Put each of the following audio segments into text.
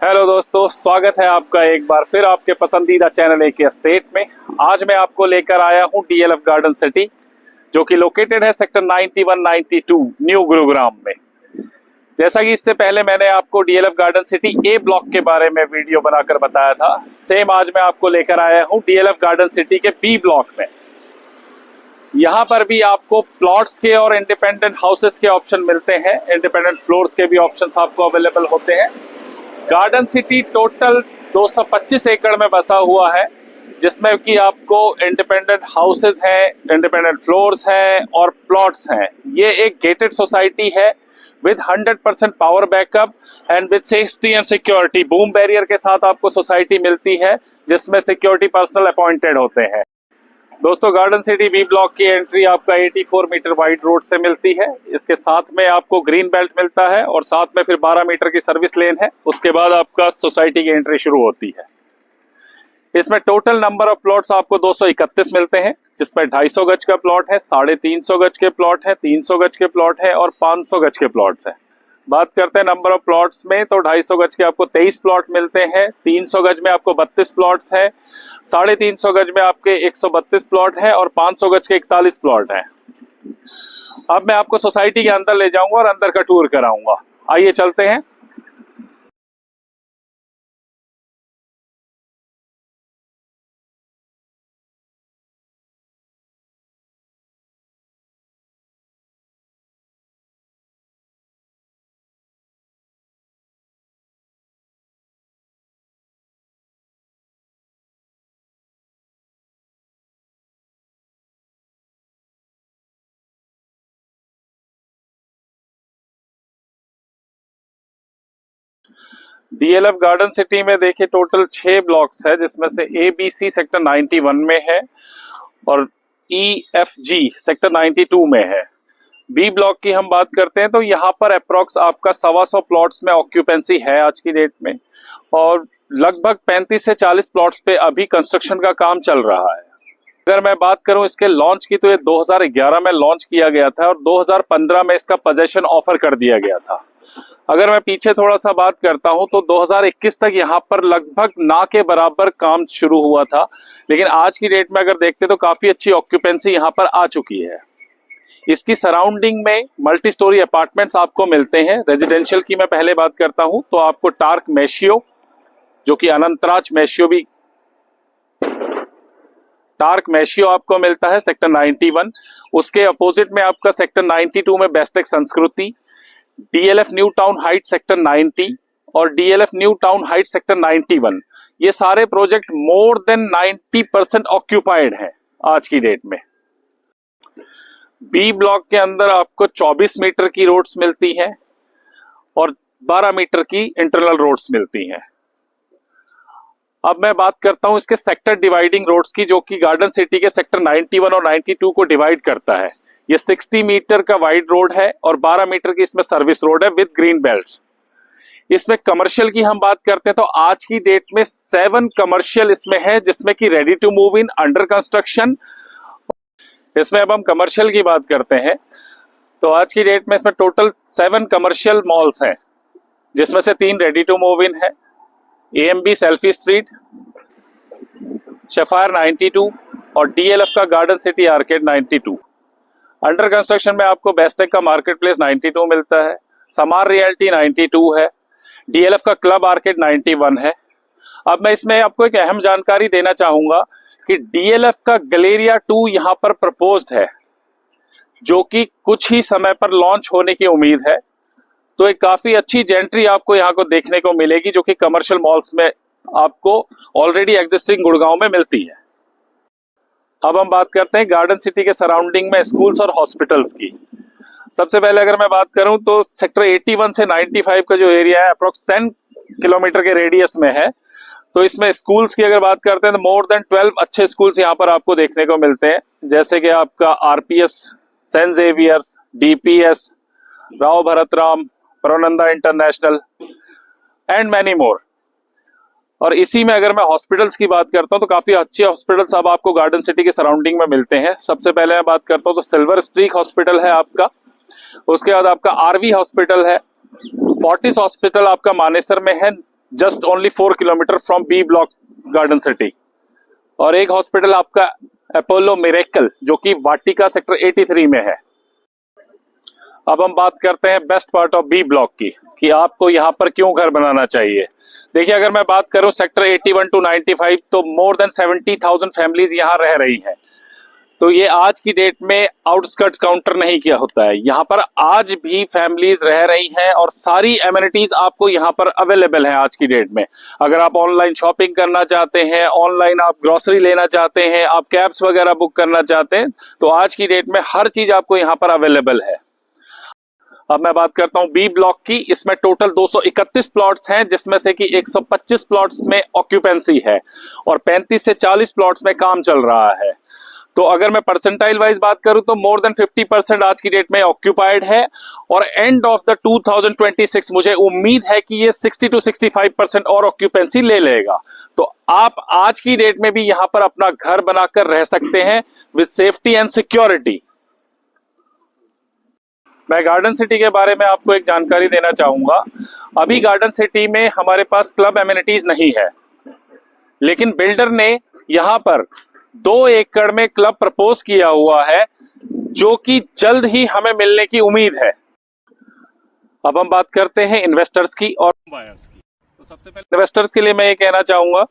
Hello दोस्तों, स्वागत है आपका एक बार फिर आपके पसंदीदा चैनल एक एस्टेट में। आज मैं आपको लेकर आया हूं डीएलएफ गार्डन सिटी, जो कि लोकेटेड है सेक्टर 91-92 न्यू गुरुग्राम में। जैसा कि इससे पहले मैंने आपको डीएलएफ गार्डन सिटी ए ब्लॉक के बारे में वीडियो बनाकर बताया था, सेम आज मैं आपको लेकर आया हूं डीएलएफ गार्डन सिटी के बी ब्लॉक में। यहाँ पर भी आपको प्लॉट्स के और इंडिपेंडेंट हाउसेस के ऑप्शन मिलते हैं, इंडिपेंडेंट फ्लोर्स के भी ऑप्शंस आपको अवेलेबल होते हैं। गार्डन सिटी टोटल 225 एकड़ में बसा हुआ है, जिसमें कि आपको इंडिपेंडेंट हाउसेस हैं, इंडिपेंडेंट फ्लोर्स हैं और प्लॉट्स हैं। ये एक गेटेड सोसाइटी है with 100% power backup and with safety and security. Boom barrier के साथ आपको सोसाइटी मिलती है, जिसमें सिक्योरिटी पर्सनल अपॉइंटेड होते हैं। दोस्तों, गार्डन सिटी बी ब्लॉक की एंट्री आपका 84 मीटर वाइड रोड से मिलती है। इसके साथ में आपको ग्रीन बेल्ट मिलता है और साथ में फिर 12 मीटर की सर्विस लेन है। उसके बाद आपका सोसाइटी की एंट्री शुरू होती है। इसमें टोटल नंबर ऑफ प्लॉट्स आपको 231 मिलते हैं, जिसमें 250 गज का प्लॉट है, 350 गज के प्लॉट है, 300 गज के प्लॉट है और 500 गज के प्लॉट्स है। बात करते हैं नंबर ऑफ प्लॉट्स में, तो 250 गज के आपको 23 प्लॉट मिलते हैं, 300 गज में आपको 32 प्लॉट्स है, 350 गज में आपके 132 प्लॉट है और 500 गज के 41 प्लॉट है। अब मैं आपको सोसाइटी के अंदर ले जाऊंगा और अंदर का टूर कराऊंगा। आइए चलते हैं। डीएलएफ गार्डन सिटी में देखिए टोटल 6 ब्लॉक्स है, जिसमें से ए बी सी सेक्टर 91 में है और ई एफ जी सेक्टर 92 में है। बी ब्लॉक की हम बात करते हैं तो यहाँ पर अप्रोक्स आपका 125 प्लॉट्स में ऑक्यूपेंसी है आज की डेट में, और लगभग 35 से 40 प्लॉट्स पे अभी कंस्ट्रक्शन का काम चल रहा है। अगर मैं बात करूं इसके लॉन्च की, तो ये 2011 में लॉन्च किया गया था और 2015 में इसका पोजेशन ऑफर कर दिया गया था। अगर मैं पीछे थोड़ा सा बात करता हूं तो 2021 तक यहाँ पर लगभग ना के बराबर काम शुरू हुआ था, लेकिन आज की डेट में अगर देखते तो काफी अच्छी ऑक्यूपेंसी यहाँ पर आ चुकी है। इसकी सराउंडिंग में मल्टी स्टोरी अपार्टमेंट्स आपको मिलते हैं। रेजिडेंशियल की मैं पहले बात करता हूं तो आपको टार्क मैशियो, जो कि अनंतराज मैशियो भी टार्क मैशियो आपको मिलता है सेक्टर 91। उसके अपोजिट में आपका सेक्टर 92 में बेस्टेक संस्कृति, DLF new town height sector 90 और DLF new town height sector 91। ये सारे प्रोजेक्ट मोर देन 90% ऑक्यूपाइड हैं आज की डेट में। बी ब्लॉक के अंदर आपको 24 मीटर की रोड्स मिलती हैं और 12 मीटर की इंटरनल रोड्स मिलती हैं। अब मैं बात करता हूं इसके सेक्टर डिवाइडिंग रोड्स की, जो कि गार्डन सिटी के सेक्टर 91 और 92 को डिवाइड करता है। ये 60 मीटर का वाइड रोड है और 12 मीटर की इसमें सर्विस रोड है विद ग्रीन बेल्ट्स। इसमें कमर्शियल की हम बात करते हैं तो आज की डेट में 7 कमर्शियल इसमें है, जिसमें कि ready to move in, under construction. इसमें अब हम कमर्शियल की बात करते हैं तो आज की डेट में इसमें टोटल 7 कमर्शियल मॉल्स हैं, जिसमें से 3 रेडी टू मूव इन है, एएमबी सेल्फी स्ट्रीट, शेफायर 92 और डीएलएफ का garden city arcade 92। Under construction में आपको बेस्टेक का मार्केट प्लेस 92 मिलता है, समार रियल्टी 92 है, डीएलएफ का क्लब आर्केड 91 है। अब मैं इसमें आपको एक अहम जानकारी देना चाहूंगा कि डीएलएफ का गैलेरिया 2 यहाँ पर प्रपोज्ड है, जो कि कुछ ही समय पर लॉन्च होने की उम्मीद है। तो एक काफी अच्छी जेंट्री आपको यहाँ को देखने को मिलेगी, जो कि कमर्शियल मॉल्स में आपको ऑलरेडी एग्जिस्टिंग गुड़गांव में मिलती है। अब हम बात करते हैं गार्डन सिटी के सराउंडिंग में स्कूल्स और हॉस्पिटल्स की। सबसे पहले अगर मैं बात करूं तो सेक्टर 81 से 95 का जो एरिया है अप्रोक्स 10 किलोमीटर के रेडियस में है। तो इसमें स्कूल्स की अगर बात करते हैं तो मोर देन 12 अच्छे स्कूल्स यहाँ पर आपको देखने को मिलते हैं, जैसे कि आपका RPS, Saint Xavier's, DPS, Rao Bharatram, प्रोनंदा इंटरनेशनल एंड मैनी मोर। और इसी में अगर मैं हॉस्पिटल्स की बात करता हूं तो काफी अच्छे हॉस्पिटल्स अब आपको गार्डन सिटी के सराउंडिंग में मिलते हैं। सबसे पहले मैं बात करता हूं तो सिल्वर स्ट्रीक हॉस्पिटल है आपका, उसके बाद आपका आरवी हॉस्पिटल है, फोर्टिस हॉस्पिटल आपका मानेसर में है, just only 4 kilometre from B block garden city. और एक हॉस्पिटल आपका अपोलो मिरेकल जो कि वाटिका सेक्टर 83 में है। अब हम बात करते हैं best part of B block की कि आपको यहाँ पर क्यों घर बनाना चाहिए। देखिए, अगर मैं बात करूं सेक्टर 81 टू 95 तो मोर देन 70,000 फैमिलीज यहाँ रह रही हैं। तो ये आज की डेट में आउटस्कर्ट्स काउंटर नहीं किया होता है, यहाँ पर आज भी फैमिलीज रह रही हैं और सारी एमिनिटीज आपको यहाँ पर अवेलेबल है आज की डेट में। अगर आप ऑनलाइन शॉपिंग करना चाहते हैं, ऑनलाइन आप ग्रोसरी लेना चाहते हैं, आप कैब्स वगैरह बुक करना चाहते हैं, तो आज की डेट में हर चीज आपको यहाँ पर अवेलेबल है। अब मैं बात करता हूं बी ब्लॉक की। इसमें टोटल 231 प्लॉट्स हैं, जिसमें से कि 125 प्लॉट्स में ऑक्यूपेंसी है और 35 से 40 प्लॉट्स में काम चल रहा है। तो अगर मैं परसेंटाइल वाइज बात करूं तो मोर देन 50% आज की डेट में ऑक्यूपाइड है और एंड ऑफ द 2026 मुझे उम्मीद है कि ये 60 to 65% और ऑक्यूपेंसी ले लेगा। तो आप आज की डेट में भी यहां पर अपना घर बनाकर रह सकते हैं विद सेफ्टी एंड सिक्योरिटी। मैं गार्डन सिटी के बारे में आपको एक जानकारी देना चाहूंगा। अभी गार्डन सिटी में हमारे पास क्लब एमिनिटीज नहीं है, लेकिन बिल्डर ने यहां पर 2 एकड़ में क्लब प्रपोज किया हुआ है जो कि जल्द ही हमें मिलने की उम्मीद है। अब हम बात करते हैं इन्वेस्टर्स की और बायर्स की। तो सबसे पहले इन्वेस्टर्स के लिए मैं ये कहना चाहूंगा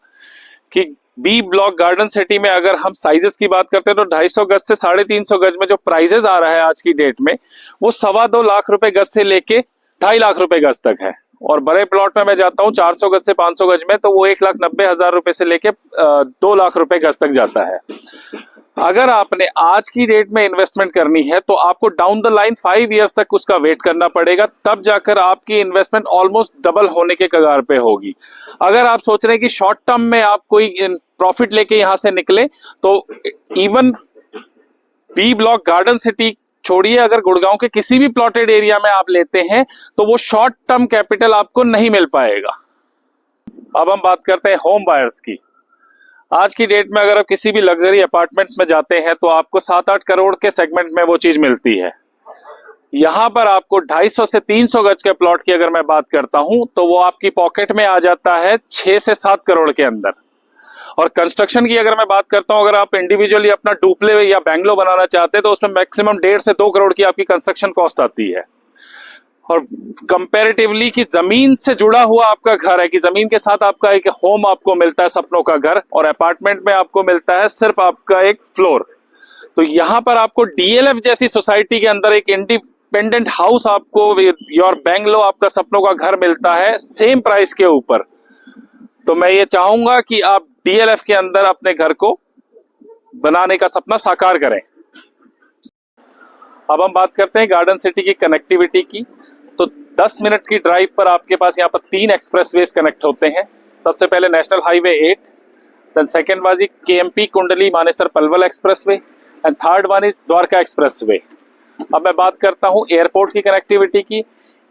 कि बी ब्लॉक गार्डन सिटी में अगर हम साइजेस की बात करते हैं तो 250 गज से 350 गज में जो प्राइजेस आ रहा है आज की डेट में वो 2.25 लाख रुपए गज से लेके 2.5 लाख रुपए गज तक है। और बड़े प्लॉट में मैं जाता हूँ 400 गज से 500 गज में, तो वो 1,90,000 रुपए से लेके 2 लाख रुपए गज तक जाता है। अगर आपने आज की डेट में इन्वेस्टमेंट करनी है तो आपको डाउन द लाइन 5 इयर्स तक उसका वेट करना पड़ेगा, तब जाकर आपकी इन्वेस्टमेंट ऑलमोस्ट डबल होने के कगार पे होगी। अगर आप सोच रहे हैं कि शॉर्ट टर्म में आप कोई प्रॉफिट लेके यहां से निकले तो even be block garden city छोड़िए, अगर गुड़गांव के किसी भी प्लॉटेड एरिया में आप लेते हैं तो वो शॉर्ट टर्म कैपिटल आपको नहीं मिल पाएगा। अब हम बात करते हैं होम बायर्स की। आज की डेट में अगर आप किसी भी लग्जरी अपार्टमेंट्स में जाते हैं तो आपको 7-8 करोड़ के सेगमेंट में वो चीज मिलती है। यहां पर आपको 250 से 300 गज के प्लॉट की अगर मैं बात करता हूं तो वो आपकी पॉकेट में आ जाता है 6 से 7 करोड़ के अंदर। और कंस्ट्रक्शन की अगर मैं बात करता हूं, अगर आप इंडिविजुअली अपना डुप्ले या बैंगलो बनाना चाहते हैं तो उसमें मैक्सिमम 1.5 से 2 करोड़ की आपकी कंस्ट्रक्शन कॉस्ट आती है। और कंपैरेटिवली कि जमीन से जुड़ा हुआ आपका घर है, कि जमीन के साथ आपका एक होम आपको मिलता है, सपनों का घर, और अपार्टमेंट में आपको मिलता है सिर्फ आपका एक फ्लोर। तो यहां पर आपको डीएलएफ जैसी सोसाइटी के अंदर एक इंडिपेंडेंट हाउस आपको, योर बैंगलो, आपका सपनों का घर मिलता है सेम प्राइस के ऊपर। तो मैं ये चाहूंगा कि आप डीएलएफ के अंदर अपने घर को बनाने का सपना साकार करें। अब हम बात करते हैं गार्डन सिटी की कनेक्टिविटी की। तो 10 मिनट की ड्राइव पर आपके पास यहाँ पर 3 एक्सप्रेसवेज कनेक्ट होते हैं। सबसे पहले national highway 8, then second was KMP Kundli Manesar Palwal expressway and third one is Dwarka expressway. अब मैं बात करता हूँ एयरपोर्ट की कनेक्टिविटी की।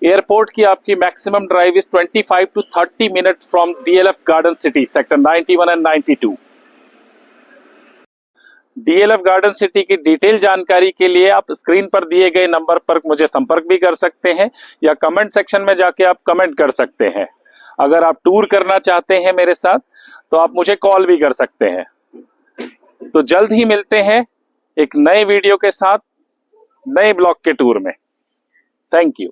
एयरपोर्ट की आपकी maximum drive is 25 to 30 minute from DLF garden city sector 91 and 92। DLF garden city की डिटेल जानकारी के लिए आप स्क्रीन पर दिए गए नंबर पर मुझे संपर्क भी कर सकते हैं या कमेंट सेक्शन में जाके आप कमेंट कर सकते हैं। अगर आप टूर करना चाहते हैं मेरे साथ तो आप मुझे कॉल भी कर सकते हैं। तो जल्द ही मिलते हैं एक नए वीडियो के साथ, नए ब्लॉग के टूर में। Thank you.